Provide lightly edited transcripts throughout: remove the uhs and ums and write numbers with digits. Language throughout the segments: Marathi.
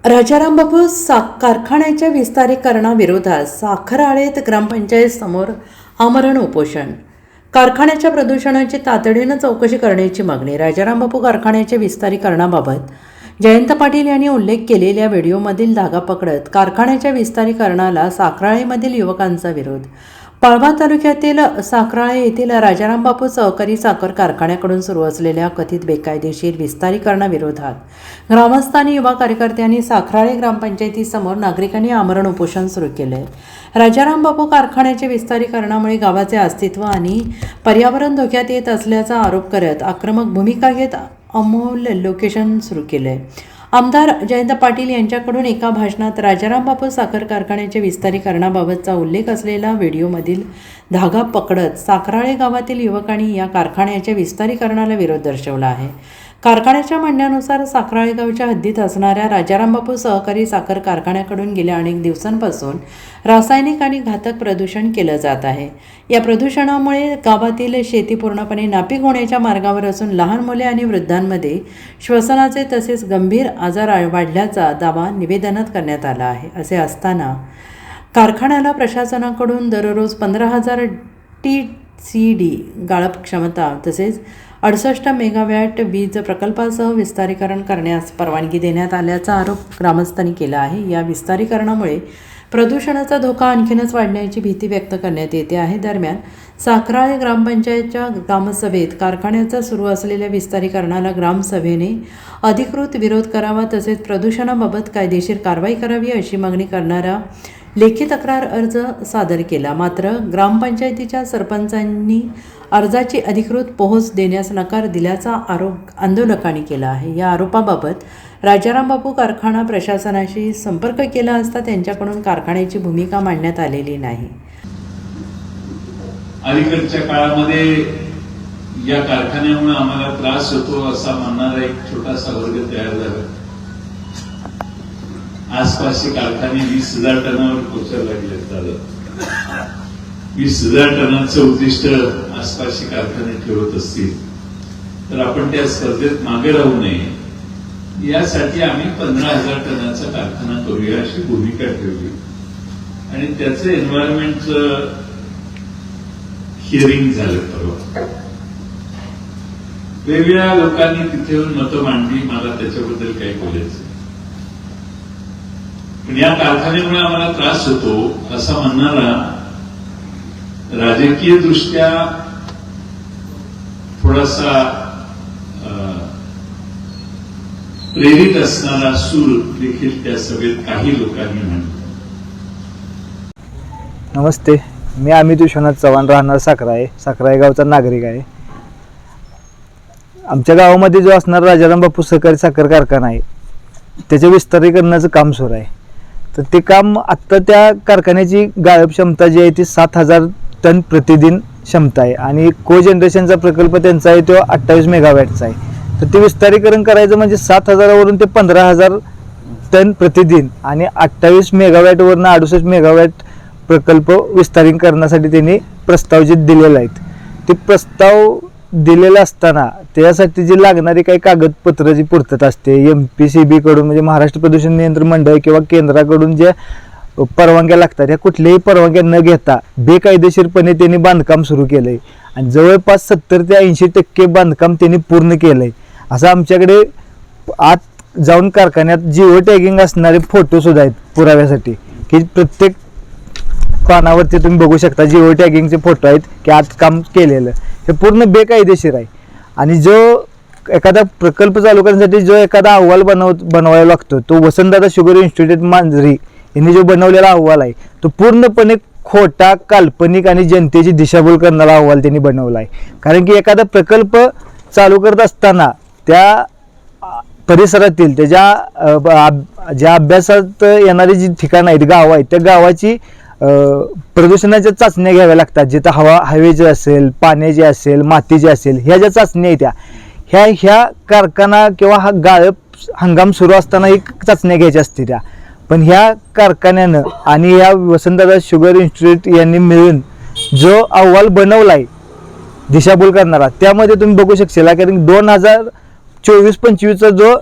राजाराम बापू कारखान्याच्या विस्तारीकरणाविरोधात साखर आळेत ग्रामपंचायत समोर आमरण उपोषण. कारखान्याच्या प्रदूषणाची तातडीनं चौकशी करण्याची मागणी. राजाराम बापू कारखान्याच्या विस्तारीकरणाबाबत जयंत पाटील यांनी उल्लेख केलेल्या व्हिडिओमधील धागा पकडत कारखान्याच्या विस्तारीकरणाला साखराळेमधील युवकांचा विरोध. पळवा तालुक्यातील साखराळे येथील राजाराम बापू सहकारी साखर कारखान्याकडून सुरू असलेल्या कथित बेकायदेशीर विस्तारीकरणाविरोधात ग्रामस्थांनी युवा कार्यकर्त्यांनी साखराळे ग्रामपंचायतीसमोर नागरिकांनी आमरण उपोषण सुरू केले. राजाराम बापू कारखान्याच्या विस्तारीकरणामुळे गावाचे अस्तित्व आणि पर्यावरण धोक्यात येत असल्याचा आरोप करत आक्रमक भूमिका घेत अमोल लोकेशन सुरू केले. आमदार जयंत पाटील यांच्याकडून एका भाषणात राजाराम बापू साखर कारखान्याच्या विस्तारीकरणाबाबतचा उल्लेख असलेला व्हिडिओमधील धागा पकडत साखराळे गावातील युवकांनी या कारखान्याच्या विस्तारीकरणाला विरोध दर्शवला आहे. कारखान्याच्या म्हणण्यानुसार साखराळे गावच्या हद्दीत असणाऱ्या राजाराम बापू सहकारी साखर कारखान्याकडून गेल्या अनेक दिवसांपासून रासायनिक आणि घातक प्रदूषण केलं जात आहे. या प्रदूषणामुळे गावातील शेती पूर्णपणे नापीक होण्याच्या मार्गावर असून लहान मुले आणि वृद्धांमध्ये श्वसनाचे तसेच गंभीर आजार वाढल्याचा दावा निवेदनात करण्यात आला आहे. असे असताना कारखान्याला प्रशासनाकडून दररोज 15,000 TCD गाळप क्षमता तसेच 68 मेगावॅट वीज प्रकल्पासह विस्तारीकरण करण्यास परवानगी देण्यात आल्याचा आरोप ग्रामस्थांनी केला आहे. या विस्तारीकरणामुळे प्रदूषणाचा धोका आणखीनच वाढण्याची भीती व्यक्त करण्यात येते आहे. दरम्यान साखराळे ग्रामपंचायतच्या ग्रामसभेत कारखान्याचा सुरू असलेल्या विस्तारीकरणाला ग्रामसभेने अधिकृत विरोध करावा तसेच प्रदूषणाबाबत कायदेशीर कारवाई करावी अशी मागणी करणारा लेखी तक्रार अर्ज सादर केला. मात्र ग्रामपंचायतीच्या सरपंचांनी अर्जाची अधिकृत पोहोच देण्यास नकार दिल्याचा आरोप आंदोलकांनी केला आहे. या आरोपाबाबत राजाराम बापू कारखाना प्रशासनाशी संपर्क केला असता त्यांच्याकडून कारखान्याची भूमिका मांडण्यात आलेली नाही. अलीकडच्या काळामध्ये या कारखान्यामुळे आम्हाला त्रास होतो असा म्हणणारा एक छोटासा वर्ग तयार झाला. आसपासचे कारखाने 20,000 टनावर पोहोचायला लागले. 20,000 टनांचं उद्दिष्ट आसपासचे कारखाने ठेवत असतील तर आपण त्या स्पर्धेत मागे राहू नये यासाठी आम्ही 15,000 टनाचा कारखाना करूया अशी भूमिका ठेवली आणि त्याचं एन्व्हायरमेंटचं हिअरिंग झालं. परवा वेगवेगळ्या लोकांनी तिथे येऊन मतं मांडली. मला त्याच्याबद्दल काही बोलायचं पण या कारखान्यामुळे आम्हाला त्रास होतो असा म्हणणारा राजकीय दृष्ट्या थोडासा प्रेरित असणारा सूर देखील त्या सभेत काही लोकांनी म्हणला. नमस्ते, मी अमित विश्वनाथ चव्हाण, राहणार साखराळे गावचा नागरिक आहे. आमच्या गावामध्ये जो असणारा राजाराम बापू सहकारी साखर कारखाना आहे त्याच्या विस्तारीकरणाचं काम सुरू आहे. तर ते काम आत्ता त्या कारखान्याची गाळप क्षमता जी आहे ती 7,000 टन प्रतिदिन क्षमता आहे आणि को जनरेशनचा प्रकल्प त्यांचा आहे तो 28 मेगावॅटचा आहे. तर ते विस्तारीकरण करायचं म्हणजे 7,000 वरून ते 15,000 टन प्रतिदिन आणि 28 मेगावॅटवरून 68 मेगावॅट प्रकल्प विस्तारीकरण करण्यासाठी त्यांनी प्रस्ताव जे दिलेले आहेत. ते प्रस्ताव दिलेलं असताना त्यासाठी जी लागणारी काही कागदपत्र जी पूर्तता असते MPCB कडून म्हणजे महाराष्ट्र प्रदूषण नियंत्रण मंडळ किंवा केंद्राकडून ज्या परवानग्या लागतात या कुठल्याही परवानग्या न घेता बेकायदेशीरपणे त्यांनी बांधकाम सुरू केलंय आणि जवळपास 70 ते 80% बांधकाम त्यांनी पूर्ण केलंय. असं आमच्याकडे आत जाऊन कारखान्यात जिओ टॅगिंग असणारे फोटो सुद्धा आहेत पुराव्यासाठी की प्रत्येक पानावरती तुम्ही बघू शकता जिओ टॅगिंगचे फोटो आहेत की आत काम केलेलं. हे पूर्ण बेकायदेशीर आहे आणि जो एखादा प्रकल्प चालू करण्यासाठी जो एखादा अहवाल बनवायला लागतो तो वसंतदादा शुगर इन्स्टिट्यूट मांजरी यांनी जो बनवलेला अहवाल आहे तो पूर्णपणे खोटा, काल्पनिक आणि जनतेची दिशाभूल करणारा अहवाल त्यांनी बनवला आहे. कारण की एखादा प्रकल्प चालू करत असताना त्या परिसरातील त्याच्या ज्या अभ्यासात येणारी जी ठिकाणं आहेत, गावं आहेत, त्या गावाची प्रदूषणाच्या चाचण्या घ्याव्या लागतात. जिथं हवेचे असेल, पाण्याचे असेल, मातीचे असेल, ह्या ज्या चाचण्या आहेत ह्या कारखाना किंवा हा गाळप हंगाम सुरू असताना एक चाचण्या घ्यायच्या असते त्या. पण ह्या कारखान्यानं आणि या वसंतदादा शुगर इन्स्टिट्यूट यांनी मिळून जो अहवाल बनवलाय दिशाभूल करणारा त्यामध्ये तुम्ही बघू शकशील कारण 2024-25चा जो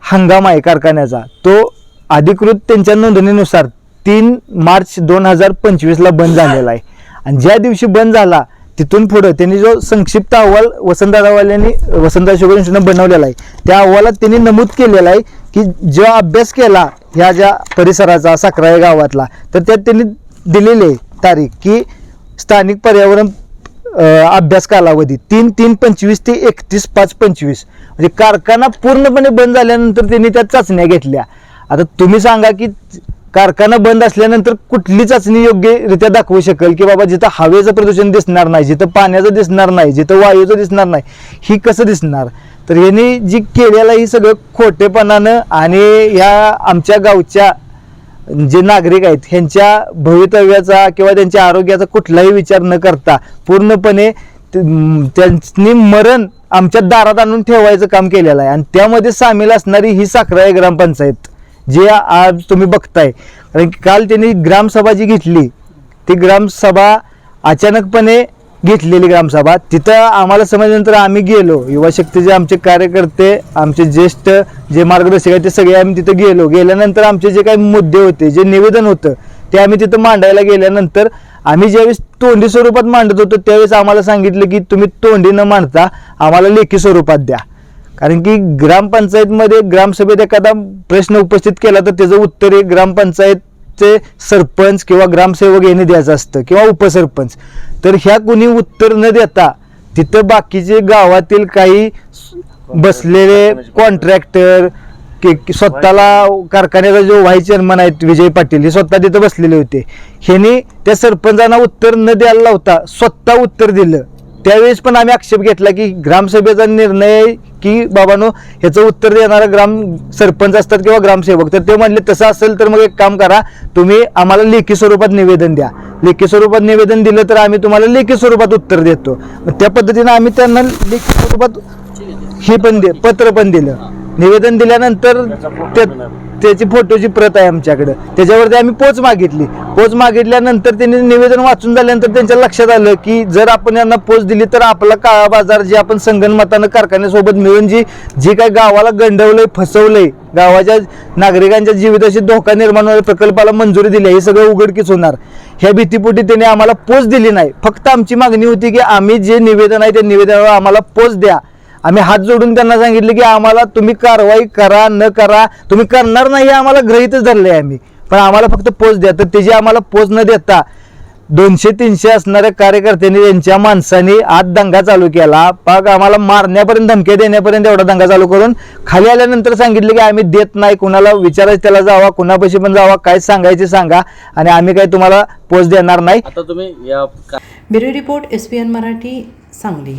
हंगाम आहे कारखान्याचा तो अधिकृत त्यांच्या नोंदणीनुसार 3 मार्च 2025 बंद झालेला आहे. आणि ज्या दिवशी बंद झाला तिथून पुढे त्यांनी जो संक्षिप्त अहवाल वसंतदादा शुगर इन्स्टिट्यूटने बनवलेला आहे, त्या अहवालात त्यांनी नमूद केलेला आहे की जो अभ्यास केला ह्या ज्या परिसराचा साखराळे गावातला, तर त्यात त्यांनी दिलेली आहे तारीख की स्थानिक पर्यावरण अभ्यास कालावधी 3/3/25 ते 31/5/25, म्हणजे कारखाना पूर्णपणे बंद झाल्यानंतर त्यांनी त्या चाचण्या घेतल्या. आता तुम्ही सांगा की कारखाना बंद असल्यानंतर कुठली चाचणी योग्यरित्या दाखवू शकेल की बाबा जिथं हवेचं प्रदूषण दिसणार नाही, जिथं पाण्याचं दिसणार नाही, जिथं वायूचं दिसणार नाही, ही कसं दिसणार? तर यांनी जी केलेलं ही सगळं खोटेपणानं आणि ह्या आमच्या गावच्या जे नागरिक आहेत ह्यांच्या भवितव्याचा किंवा त्यांच्या आरोग्याचा कुठलाही विचार न करता पूर्णपणे त्यांनी मरण आमच्या दारात आणून ठेवायचं काम केलेलं आहे. आणि त्यामध्ये सामील असणारी ही साखराळे ग्रामपंचायत जे आज तुम्ही बघताय, कारण की काल त्यांनी ग्रामसभा जी घेतली ती ग्रामसभा अचानकपणे घेतलेली ग्रामसभा, तिथं आम्हाला समजल्यानंतर आम्ही गेलो, युवा शक्तीचे आमचे कार्यकर्ते, आमचे ज्येष्ठ जे मार्गदर्शक आहेत ते सगळे आम्ही तिथं गेल्यानंतर आमचे जे काही मुद्दे होते, जे निवेदन होतं ते आम्ही तिथं मांडायला गेल्यानंतर आम्ही ज्यावेळेस तोंडी स्वरूपात मांडत होतो त्यावेळेस आम्हाला सांगितलं की तुम्ही तोंडी न मांडता आम्हाला लेखी स्वरूपात द्या. कारण की ग्रामपंचायतमध्ये ग्रामसभेत एखादा प्रश्न उपस्थित केला तर त्याचं उत्तर हे ग्रामपंचायतचे सरपंच किंवा ग्रामसेवक यांनी द्यायचं असतं किंवा उपसरपंच. तर ह्या कोणी उत्तर न देता तिथं बाकीचे गावातील काही बसलेले कॉन्ट्रॅक्टर स्वतःला कारखान्याचा जो व्हाईस चेअरमन आहेत विजय पाटील हे स्वतः तिथं बसलेले होते, ह्यांनी त्या सरपंचांना उत्तर न द्यायला लावता स्वतः उत्तर दिलं. त्यावेळेस पण आम्ही आक्षेप घेतला की ग्रामसभेचा निर्णय की बाबांनो ह्याचं उत्तर देणारा ग्राम सरपंच असतात किंवा ग्रामसेवक, तर ते म्हणले तसं असेल तर मग एक काम करा, तुम्ही आम्हाला लेखी स्वरूपात निवेदन द्या. लेखी स्वरूपात निवेदन दिलं तर आम्ही तुम्हाला लेखी स्वरूपात उत्तर देतो. मग त्या पद्धतीने आम्ही त्यांना लेखी स्वरूपात हे पण पत्र पण दिलं. निवेदन दिल्यानंतर त्याची फोटोची प्रत आहे आमच्याकडे, त्याच्यावरती आम्ही पोच मागितल्यानंतर त्यांनी निवेदन वाचून झाल्यानंतर त्यांच्या लक्षात आलं की जर आपण यांना पोच दिली तर आपला काळा बाजार जे आपण संगनमतानं कारखान्यासोबत मिळून जी काही गावाला गंडवलंय, फसवलंय, गावाच्या नागरिकांच्या जीविताशी धोका निर्माण होणाऱ्या प्रकल्पाला मंजुरी दिली, हे सगळं उघडकीस होणार. ह्या भीतीपोटी त्यांनी आम्हाला पोच दिली नाही. फक्त आमची मागणी होती की आम्ही जे निवेदन आहे त्या निवेदनावर आम्हाला पोच द्या. आम्ही हात जोडून त्यांना सांगितलं की आम्हाला तुम्ही कारवाई करा न करा, तुम्ही करणार नाही आम्हाला गृहीतच धरले आम्ही, पण आम्हाला फक्त पोच द्या. तर त्याची आम्हाला पोच न देता 200-300 असणाऱ्या कार्यकर्त्यांनी त्यांच्या माणसांनी आत दंगा चालू केला. पाक आम्हाला मारण्यापर्यंत, धमक्या देण्यापर्यंत एवढा दंगा चालू करून खाली आल्यानंतर सांगितलं की आम्ही देत नाही, कुणाला विचारायचं त्याला जावा, कुणापाशी पण जावा, काय सांगायचे सांगा आणि आम्ही काय तुम्हाला पोच देणार नाही. आता तुम्ही या bureau report SPN Marathi Sangli.